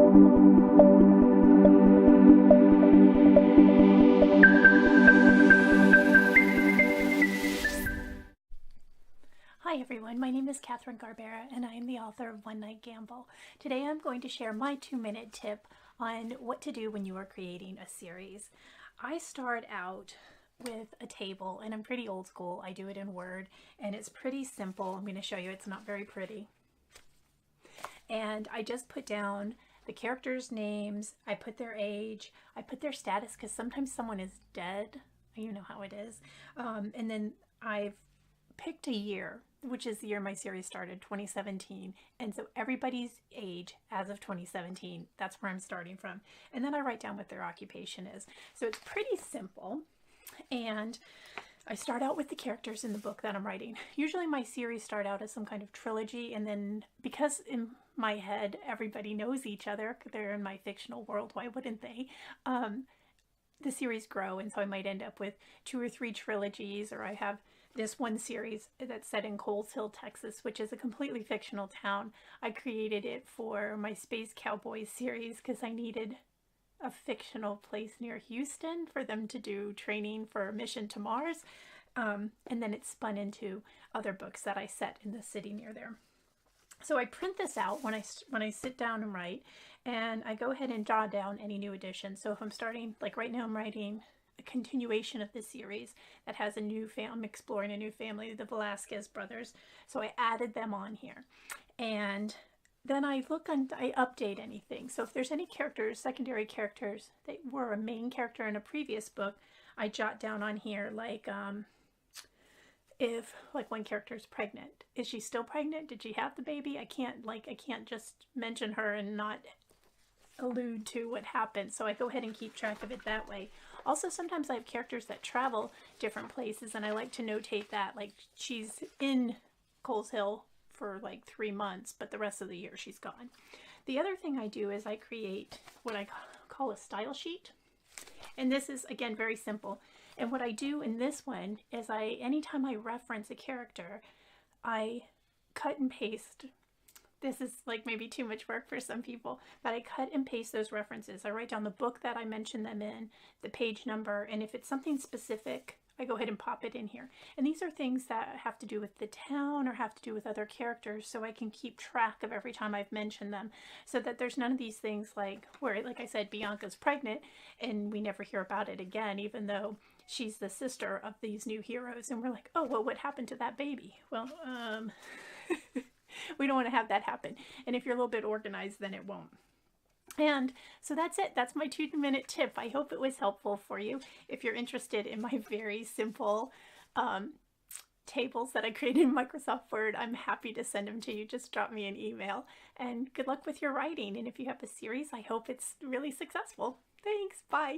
Hi everyone, my name is Katherine Garbera and I am the author of One Night Gamble. Today I'm going to share my 2-minute tip on what to do when you are creating a series. I start out with a table, and I'm pretty old school. I do it in Word and it's pretty simple. I'm going to show you, it's not very pretty. And I just put down the characters' names, I put their age, I put their status because sometimes someone is dead. You know how it is. And then I've picked a year, which is the year my series started, 2017. And so everybody's age as of 2017, that's where I'm starting from. And then I write down what their occupation is. So it's pretty simple. And I start out with the characters in the book that I'm writing. Usually my series start out as some kind of trilogy, and then because in my head everybody knows each other, they're in my fictional world, why wouldn't they? The series grow, and so I might end up with 2 or 3 trilogies, or I have this one series that's set in Coles Hill, Texas, which is a completely fictional town. I created it for my Space Cowboys series because I needed a fictional place near Houston for them to do training for a mission to Mars. And then it spun into other books that I set in the city near there. So I print this out when I sit down and write, and I go ahead and jot down any new additions. So if I'm starting, like right now I'm writing a continuation of the series that has a new family, I'm exploring a new family, the Velasquez brothers. So I added them on here. And then I update anything. So if there's any characters, secondary characters that were a main character in a previous book, I jot down on here, like if like one character is pregnant, is she still pregnant? Did she have the baby? I can't just mention her and not allude to what happened. So I go ahead and keep track of it that way. Also, sometimes I have characters that travel different places, and I like to notate that, like she's in Coles Hill for like 3 months, but the rest of the year she's gone. The other thing I do is I create what I call a style sheet. And this is, again, very simple. And what I do in this one is anytime I reference a character, I cut and paste. This is like maybe too much work for some people, but I cut and paste those references. I write down the book that I mentioned them in, the page number, and if it's something specific, I go ahead and pop it in here. And these are things that have to do with the town or have to do with other characters, so I can keep track of every time I've mentioned them, so that there's none of these things like where, like I said, Bianca's pregnant and we never hear about it again, even though she's the sister of these new heroes. And we're like, oh, well, what happened to that baby? Well, we don't want to have that happen. And if you're a little bit organized, then it won't. And so that's it. That's my 2-minute tip. I hope it was helpful for you. If you're interested in my very simple tables that I created in Microsoft Word, I'm happy to send them to you. Just drop me an email. And good luck with your writing. And if you have a series, I hope it's really successful. Thanks. Bye.